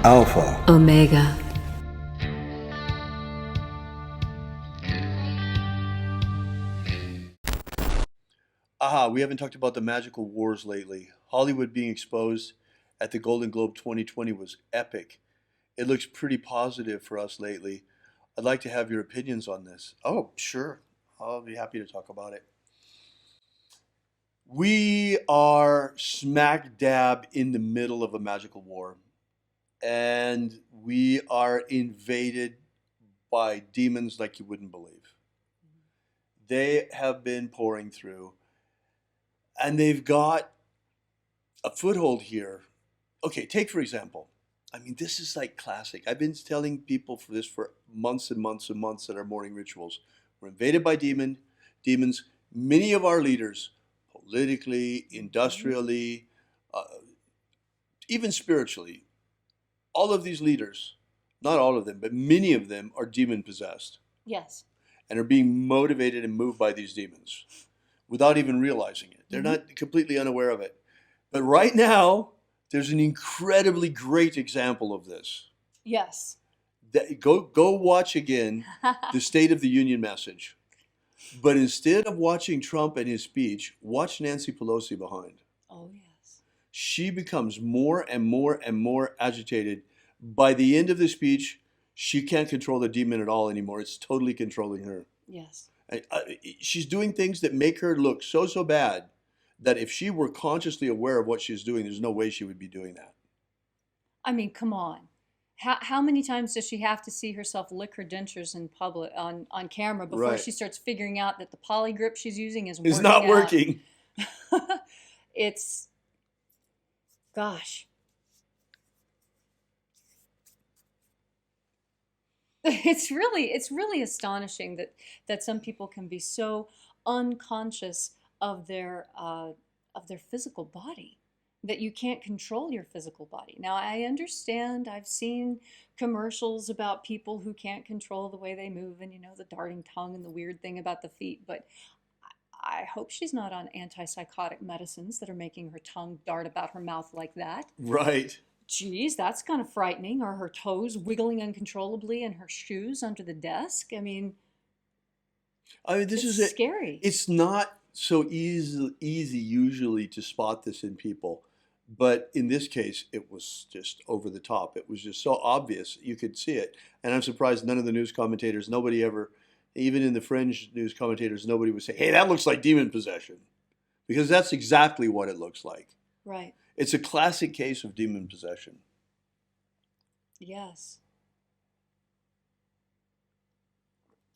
Alpha Omega. Aha, we haven't talked about the magical wars lately. Hollywood being exposed at the Golden Globe 2020 was epic. It looks pretty positive for us lately. I'd like to have your opinions on this. Oh, sure. I'll be happy to talk about it. We are smack dab in the middle of a magical war, and we are invaded by demons like you wouldn't believe. They have been pouring through, and they've got a foothold here. Okay, take for example, I mean, this is like classic. I've been telling people for this for months and months and months at our morning rituals. We're invaded by demons. Many of our leaders, politically, industrially, uh, even spiritually, all of these leaders, not all of them, but many of them are demon possessed Yes. and are being motivated and moved by these demons without even realizing it. They're not completely unaware of it. But right now, there's an incredibly great example of this. Yes. Go watch again the State of the Union message. But instead of watching Trump and his speech, watch Nancy Pelosi behind. Oh, yes. She becomes more and more and more agitated. By the end of the speech, she can't control the demon at all anymore. It's totally controlling her. Yes. She's doing things that make her look so bad that if she were consciously aware of what she's doing, there's no way she would be doing that. I mean, come on. How many times does she have to see herself lick her dentures in public on camera before Right. she starts figuring out that the poly grip she's using is It's not out? working. It's, gosh. It's really astonishing that some people can be so unconscious of their physical body, that you can't control your physical body. Now, I understand, I've seen commercials about people who can't control the way they move, and the darting tongue and the weird thing about the feet, but I hope she's not on antipsychotic medicines that are making her tongue dart about her mouth like that. Right. Geez, that's kind of frightening. Or her toes wiggling uncontrollably in her shoes under the desk. I mean, This it's is scary. It's not so easy usually to spot this in people. But in this case, it was just over the top. It was just so obvious. You could see it. And I'm surprised none of the news commentators, nobody ever, even in the fringe news commentators, nobody would say, hey, that looks like demon possession. Because that's exactly what it looks like. Right. It's a classic case of demon possession. Yes.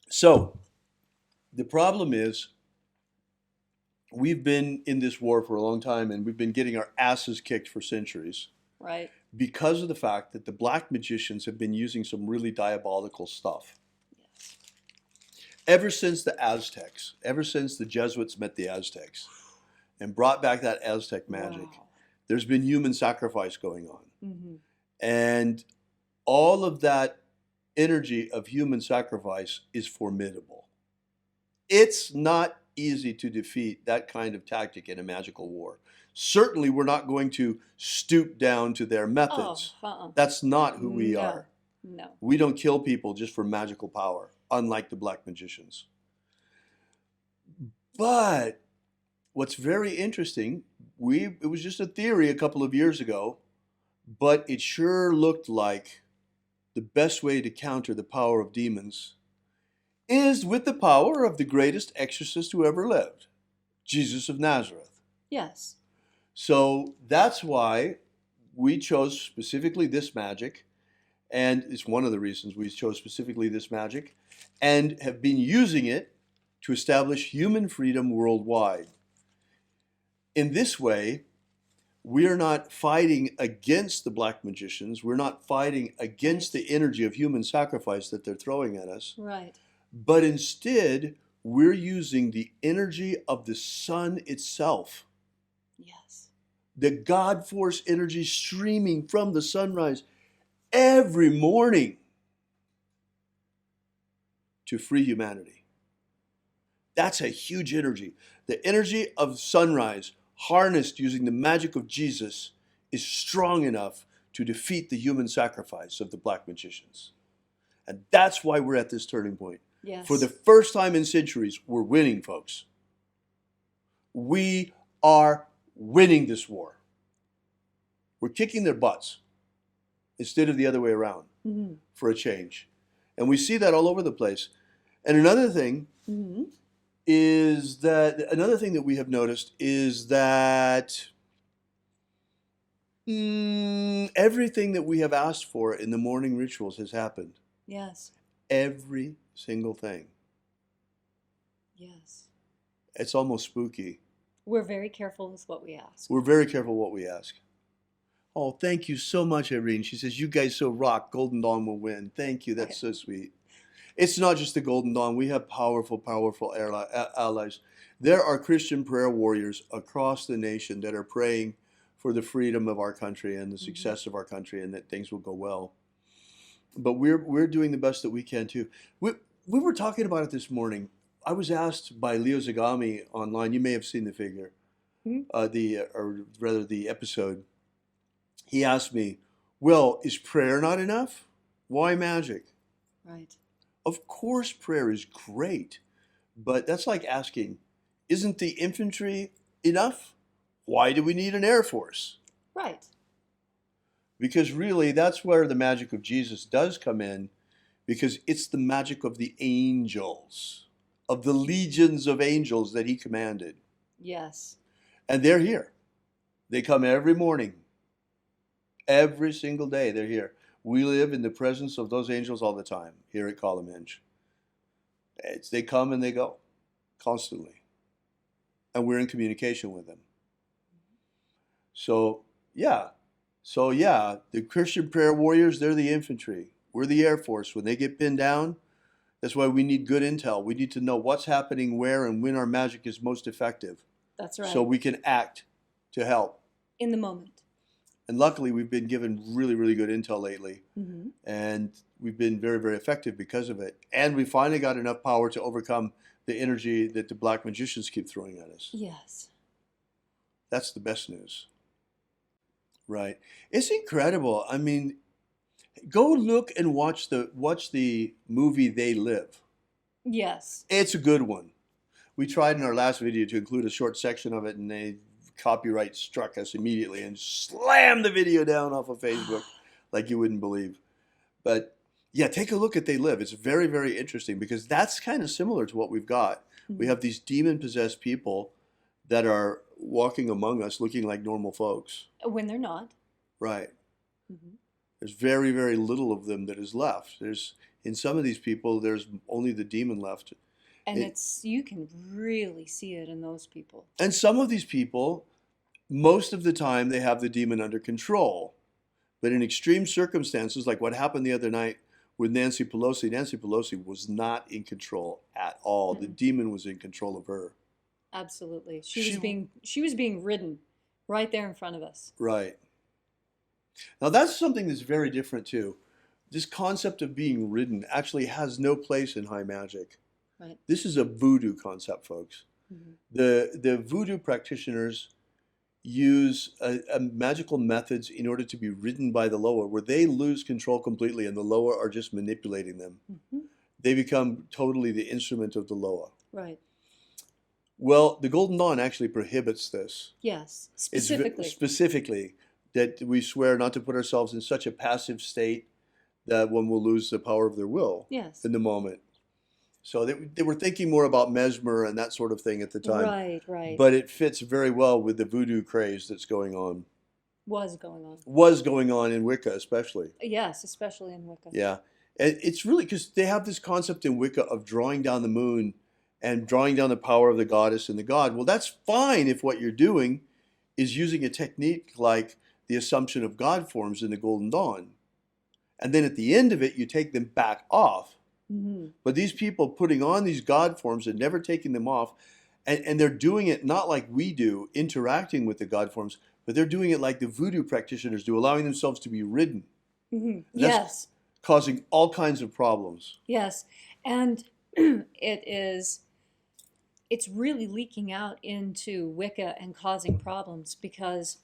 So, the problem is, we've been in this war for a long time, and we've been getting our asses kicked for centuries Right. because of the fact that the black magicians have been using some really diabolical stuff. Yes. Ever since the Aztecs, ever since the Jesuits met the Aztecs and brought back that Aztec magic, Wow. there's been human sacrifice going on. Mm-hmm. And all of that energy of human sacrifice is formidable. It's not easy to defeat that kind of tactic in a magical war. Certainly, we're not going to stoop down to their methods. Oh, That's not who we No. are. No. We don't kill people just for magical power, unlike the black magicians. But what's very interesting, it was just a theory a couple of years ago, but it sure looked like the best way to counter the power of demons is with the power of the greatest exorcist who ever lived, Jesus of Nazareth. Yes. So that's why we chose specifically this magic, and it's one of the reasons we chose specifically this magic, and have been using it to establish human freedom worldwide. In this way, we are not fighting against the black magicians. We're not fighting against the energy of human sacrifice that they're throwing at us. Right. But instead, we're using the energy of the sun itself, Yes. the God force energy streaming from the sunrise every morning to free humanity. That's a huge energy. The energy of sunrise, harnessed using the magic of Jesus, is strong enough to defeat the human sacrifice of the black magicians. And that's why we're at this turning point. Yes. For the first time in centuries, we're winning, folks. We are winning this war. We're kicking their butts instead of the other way around for a change. And we see that all over the place. And another thing is that, another thing that we have noticed is that everything that we have asked for in the morning rituals has happened. Yes. Every single thing. Yes. It's almost spooky. We're very careful with what we ask. We're very careful what we ask. Oh, thank you so much, Irene. She says, you guys so rock. Golden Dawn will win. Thank you. That's so sweet. It's not just the Golden Dawn. We have powerful, powerful allies. There are Christian prayer warriors across the nation that are praying for the freedom of our country and the success of our country, and that things will go well. But we're doing the best that we can too. We were talking about it this morning. I was asked by Leo Zagami online. You may have seen the figure, the episode. He asked me, "Well, is prayer not enough? Why magic?" Right. Of course, prayer is great, but that's like asking, "Isn't the infantry enough? Why do we need an air force?" Right. Because really, that's where the magic of Jesus does come in, because it's the magic of the angels, of the legions of angels that he commanded. Yes. And they're here. They come every morning. Every single day they're here. We live in the presence of those angels all the time here at Columenge. They come and they go constantly. And we're in communication with them. So yeah, the Christian prayer warriors, they're the infantry. We're the Air Force. When they get pinned down, that's why we need good intel. We need to know what's happening where and when our magic is most effective. That's right. So we can act to help. In the moment. And luckily, we've been given really, really good intel lately. And we've been very, very effective because of it. And we finally got enough power to overcome the energy that the black magicians keep throwing at us. Yes. That's the best news. Right. It's incredible. I mean, go look and watch the movie They Live. Yes. It's a good one. We tried in our last video to include a short section of it, and they copyright struck us immediately and slammed the video down off of Facebook like you wouldn't believe. But yeah, take a look at They Live. It's very, very interesting because that's kind of similar to what we've got. We have these demon-possessed people that are walking among us looking like normal folks. When they're not. Right. There's very, very little of them that is left. In some of these people, there's only the demon left. And you can really see it in those people. And some of these people, most of the time, they have the demon under control. But in extreme circumstances, like what happened the other night with Nancy Pelosi was not in control at all. The demon was in control of her. Absolutely. She was being ridden right there in front of us. Right. Now that's something that's very different too. This concept of being ridden actually has no place in high magic. Right. This is a voodoo concept, folks. The voodoo practitioners use magical methods in order to be ridden by the lower, where they lose control completely and the lower are just manipulating them. They become totally the instrument of the lower. Right. Well, the Golden Dawn actually prohibits this. Yes, specifically. Specifically, that we swear not to put ourselves in such a passive state that one will lose the power of their will in the moment. So they were thinking more about mesmer and that sort of thing at the time. Right, right. But it fits very well with the voodoo craze that's going on. Was going on. Was going on in Wicca, especially. Yes, especially in Wicca. Yeah. And it's really because they have this concept in Wicca of drawing down the moon and drawing down the power of the goddess and the god. Well, that's fine if what you're doing is using a technique like the Assumption of God forms in the Golden Dawn. And then at the end of it, you take them back off. But these people putting on these God forms and never taking them off, and they're doing it not like we do, interacting with the God forms, but they're doing it like the voodoo practitioners do, allowing themselves to be ridden. Yes. Causing all kinds of problems. Yes. And it's really leaking out into Wicca and causing problems because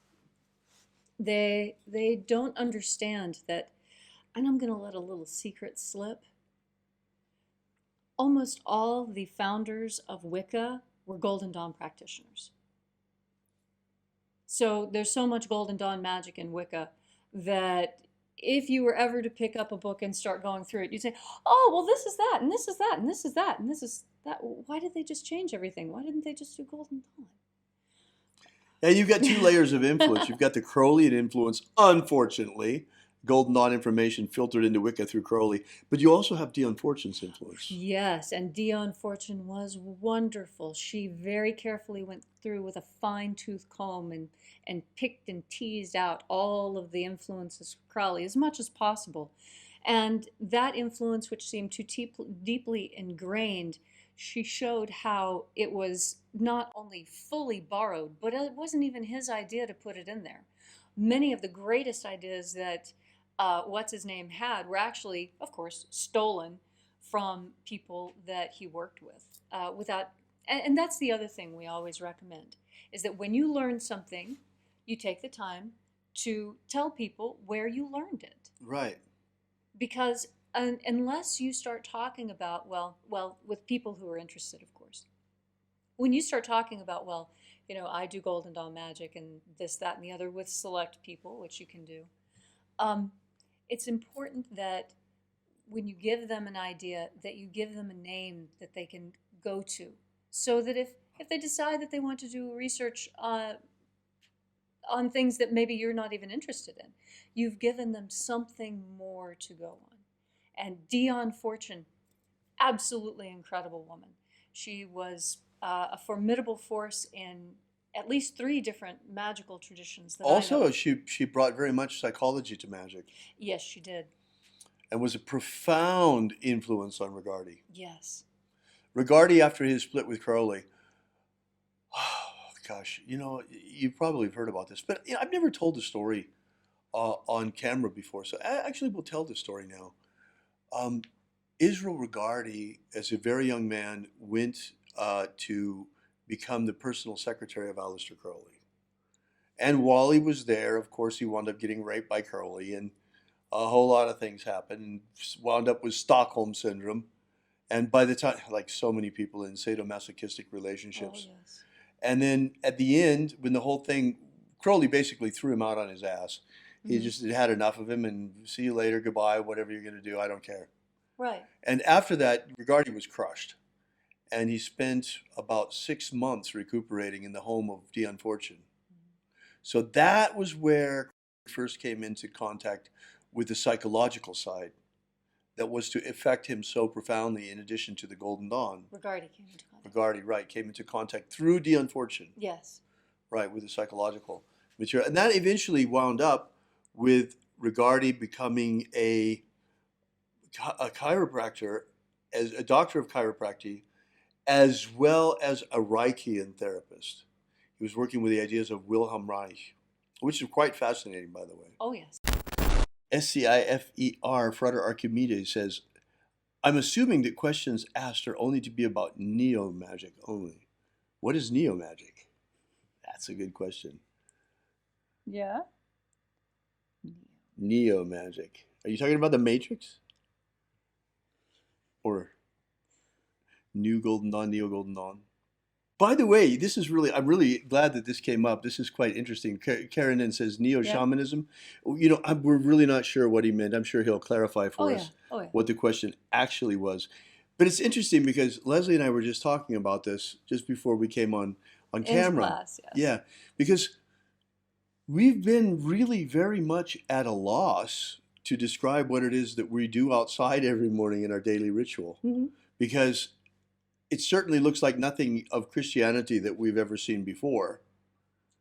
They don't understand that, and I'm going to let a little secret slip. Almost all the founders of Wicca were Golden Dawn practitioners. So there's so much Golden Dawn magic in Wicca that if you were ever to pick up a book and start going through it, you'd say, oh, well, this is that, and this is that, and this is that, and this is that. Why did they just change everything? Why didn't they just do Golden Dawn? And you've got two layers of influence. You've got the Crowleyan influence, unfortunately, Golden Dawn information filtered into Wicca through Crowley, but you also have Dion Fortune's influence. Yes, and Dion Fortune was wonderful. She very carefully went through with a fine-tooth comb and picked and teased out all of the influences of Crowley as much as possible. And that influence, which seemed too deeply ingrained, she showed how it was not only fully borrowed, but it wasn't even his idea to put it in there. Many of the greatest ideas that what's-his-name had were actually, of course, stolen from people that he worked with. And that's the other thing we always recommend, is that when you learn something, you take the time to tell people where you learned it. Right. Because unless you start talking about, well, with people who are interested, of course, when you start talking about, well, you know, I do Golden Dawn magic and this, that, and the other with select people, which you can do, it's important that when you give them an idea, that you give them a name that they can go to, so that if they decide that they want to do research on things that maybe you're not even interested in, you've given them something more to go on. And Dion Fortune, absolutely incredible woman. She was a formidable force in at least 3 different magical traditions that I know. Also, she brought very much psychology to magic. Yes, she did. And was a profound influence on Rigardi. Yes. Rigardi, after his split with Crowley, oh, gosh, you know, you probably have heard about this, but you know, I've never told the story on camera before, so I actually will tell the story now. Israel Rigardi, as a very young man, went to become the personal secretary of Aleister Crowley. And while he was there, of course, he wound up getting raped by Crowley, and a whole lot of things happened, and wound up with Stockholm Syndrome. And by the time, like so many people in sadomasochistic relationships. Oh, yes. And then at the end, when the whole thing, Crowley basically threw him out on his ass. He just had enough of him, and see you later, goodbye, whatever you're going to do, I don't care. Right. And after that, Rigardi was crushed. And he spent about 6 months recuperating in the home of Dion Fortune. So that was where he first came into contact with the psychological side that was to affect him so profoundly, in addition to the Golden Dawn. Rigardi came into contact. Rigardi, right, came into contact through Dion Fortune. Yes. Right, with the psychological material. And that eventually wound up with Rigardi becoming a chiropractor, as a doctor of chiropractic, as well as a Reichian therapist. He was working with the ideas of Wilhelm Reich, which is quite fascinating, by the way. Oh, yes. SCIFER, Frater Archimedes says, I'm assuming that questions asked are only to be about neo-magic only. What is neo-magic? That's a good question. Yeah. Neo-magic. Are you talking about the Matrix? Or New Golden Dawn, Neo Golden Dawn? By the way, this is really, I'm really glad that this came up. This is quite interesting. Karen then says neo-shamanism. You know, we're really not sure what he meant. I'm sure he'll clarify for us what the question actually was. But it's interesting because Leslie and I were just talking about this just before we came on camera. Class, yes. Yeah, because we've been really very much at a loss to describe what it is that we do outside every morning in our daily ritual. Because it certainly looks like nothing of Christianity that we've ever seen before.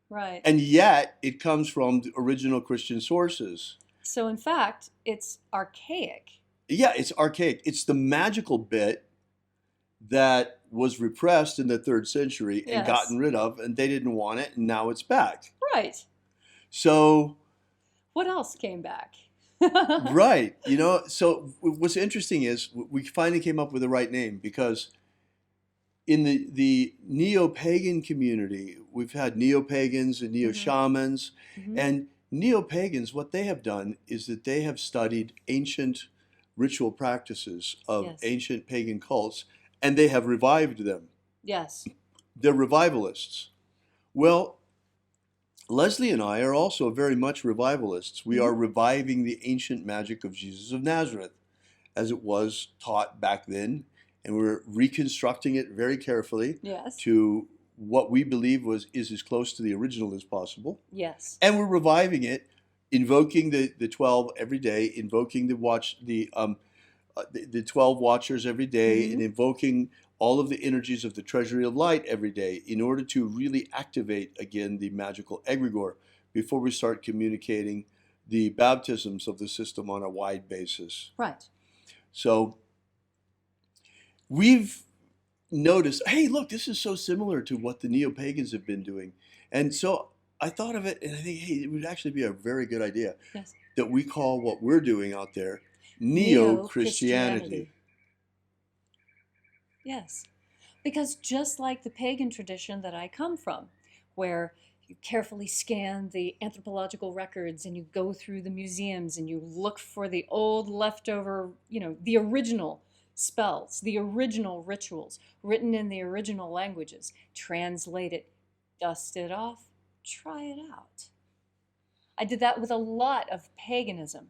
Right. And yet, it comes from the original Christian sources. So, in fact, it's archaic. Yeah, it's archaic. It's the magical bit that was repressed in the 3rd century and gotten rid of, and they didn't want it, and now it's back. Right. So... what else came back? Right. You know, so what's interesting is we finally came up with the right name, because in the neo-pagan community, we've had neo-pagans and neo-shamans, and Neo-pagans, what they have done is that they have studied ancient ritual practices of Yes. ancient pagan cults, and they have revived them. Yes. They're revivalists. Well, Leslie and I are also very much revivalists. We are reviving the ancient magic of Jesus of Nazareth as it was taught back then, and we're reconstructing it very carefully Yes. to what we believe is as close to the original as possible. Yes. And we're reviving it, invoking the 12 every day, invoking the 12 watchers every day, and invoking all of the energies of the treasury of light every day in order to really activate again the magical egregore before we start communicating the baptisms of the system on a wide basis. Right. So we've noticed, hey, look, this is so similar to what the neo-pagans have been doing. And so I thought of it, and I think, hey, it would actually be a very good idea Yes. that we call what we're doing out there Neo-Christianity. Yes. Because just like the pagan tradition that I come from, where you carefully scan the anthropological records and you go through the museums and you look for the old leftover, the original spells, the original rituals written in the original languages, translate it, dust it off, try it out. I did that with a lot of paganism.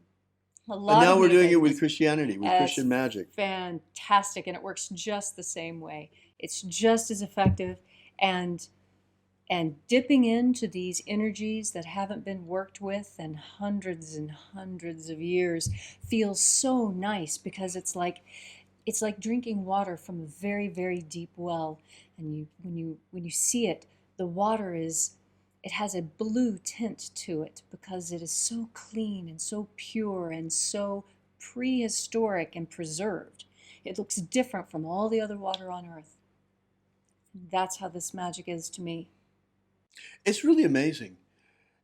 And now we're doing it with Christianity, with That's Christian magic. Fantastic, and it works just the same way. It's just as effective, and dipping into these energies that haven't been worked with in hundreds and hundreds of years feels so nice, because it's like drinking water from a very, very deep well. And when you see it, the water it has a blue tint to it because it is so clean and so pure and so prehistoric and preserved. It looks different from all the other water on earth. That's how this magic is to me. It's really amazing.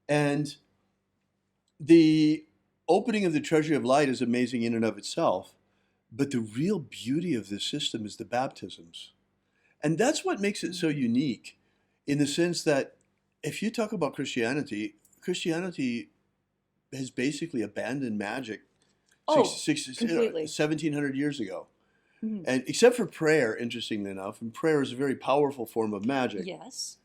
And the opening of the treasury of light is amazing in and of itself. But the real beauty of this system is the baptisms. And that's what makes it so unique, in the sense that if you talk about Christianity has basically abandoned magic completely. 1,700 years ago. Mm-hmm. And except for prayer, interestingly enough, and prayer is a very powerful form of magic. Yes.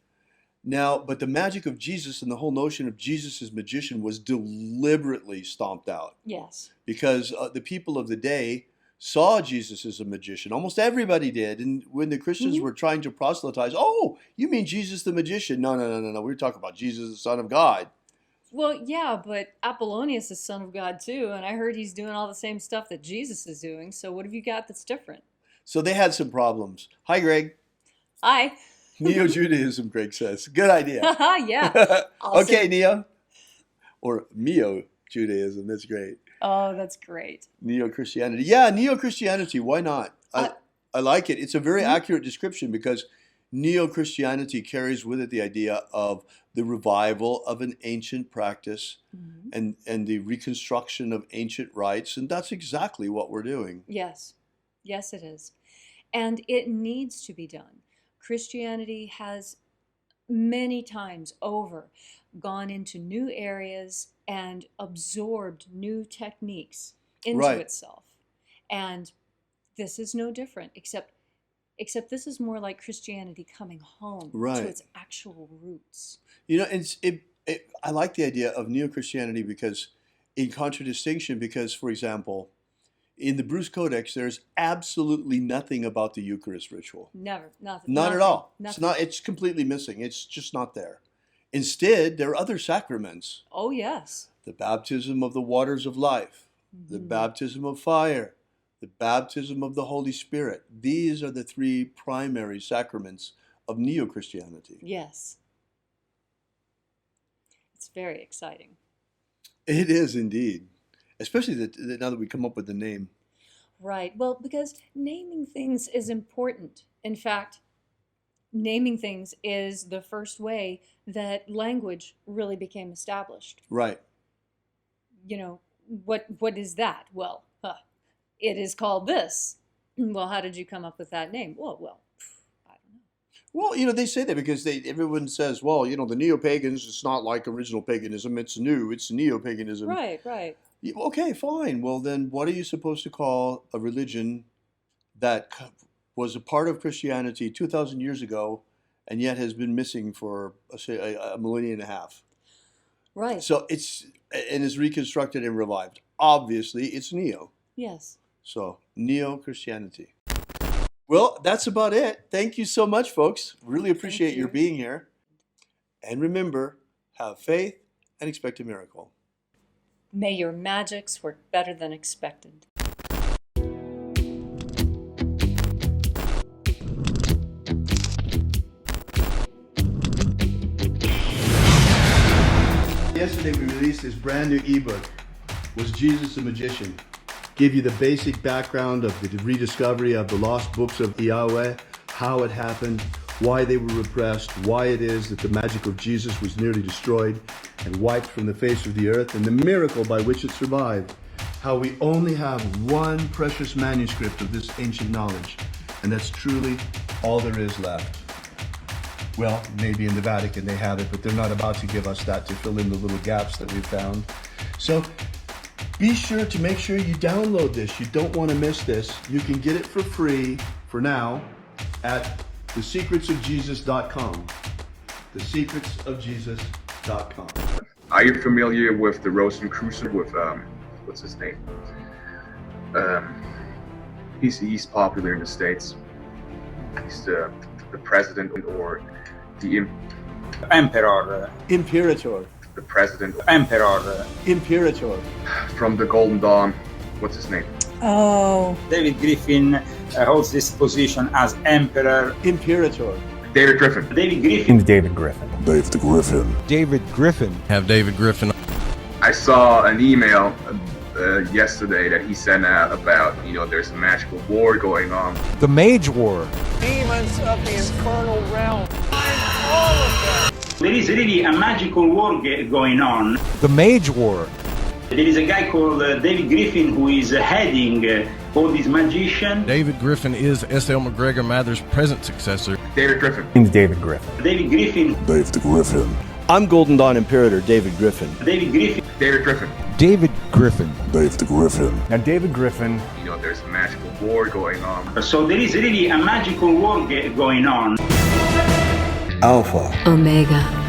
Now, but the magic of Jesus and the whole notion of Jesus as magician was deliberately stomped out. Yes. Because the people of the day saw Jesus as a magician. Almost everybody did. And when the Christians were trying to proselytize, oh, you mean Jesus the magician? No. We're talking about Jesus, the Son of God. Well, yeah, but Apollonius is Son of God too, and I heard he's doing all the same stuff that Jesus is doing. So what have you got that's different? So they had some problems. Hi, Greg. Hi. Neo-Judaism, Greg says. Good idea. Yeah. Okay, Neo. Or Neo-Judaism. That's great. Oh, that's great. Neo-Christianity. Yeah, Neo-Christianity. Why not? I like it. It's a very accurate description, because Neo-Christianity carries with it the idea of the revival of an ancient practice and the reconstruction of ancient rites. And that's exactly what we're doing. Yes. Yes, it is. And it needs to be done. Christianity has many times over gone into new areas and absorbed new techniques into itself. And this is no different, except this is more like Christianity coming home to its actual roots. I like the idea of Neo-Christianity because, in contradistinction, because, for example, in the Bruce Codex, there's absolutely nothing about the Eucharist ritual. Nothing. Not at all. Nothing. It's completely missing. It's just not there. Instead, there are other sacraments. Oh, yes. The baptism of the waters of life, the baptism of fire, the baptism of the Holy Spirit. These are the three primary sacraments of Neo-Christianity. Yes. It's very exciting. It is indeed. Especially now that we come up with the name. Right. Well, because naming things is important. In fact, naming things is the first way that language really became established. Right. What is that? Well, it is called this. Well, how did you come up with that name? Well, I don't know. Well, they say that because everyone says, well, the neo-pagans, it's not like original paganism, it's new, it's neo-paganism. Right. Okay, fine. Well, then what are you supposed to call a religion that was a part of Christianity 2,000 years ago and yet has been missing for, say, a millennia and a half? Right. So and is reconstructed and revived. Obviously, it's neo. Yes. So, neo-Christianity. Well, that's about it. Thank you so much, folks. Really appreciate your being here. And remember, have faith and expect a miracle. May your magics work better than expected. Yesterday we released this brand new ebook, Was Jesus a Magician? Give you the basic background of the rediscovery of the lost books of Yahweh, how it happened, why they were repressed, why it is that the magic of Jesus was nearly destroyed and wiped from the face of the earth, and the miracle by which it survived, how we only have one precious manuscript of this ancient knowledge, and that's truly all there is left. Well, maybe in the Vatican they have it, but they're not about to give us that to fill in the little gaps that we've found. So be sure to make sure you download this. You don't want to miss this. You can get it for free for now at thesecretsofjesus.com. Thesecretsofjesus.com. Are you familiar with the Rosicrucian with what's his name? He's popular in the States. He's the president or the Emperor. Imperator. The president. Emperor. Imperator. From the Golden Dawn. What's his name? Oh. David Griffin holds this position as Emperor. Imperator. David Griffin. David Griffin. David Griffin. David Griffin. David Griffin. Have David Griffin. I saw an email yesterday that he sent out about, there's a magical war going on. The Mage War. Demons of the infernal realm. All of them. There is really a magical war going on. The Mage War. There is a guy called David Griffin who is heading all these magicians. David Griffin is S.L. McGregor Mather's present successor. David Griffin. David Griffin. David Griffin. David Griffin. I'm Golden Dawn Imperator David Griffin. David Griffin. David Griffin. David Griffin. David Griffin. Now David Griffin. There's a magical war going on. So there is really a magical war going on. Alpha Omega.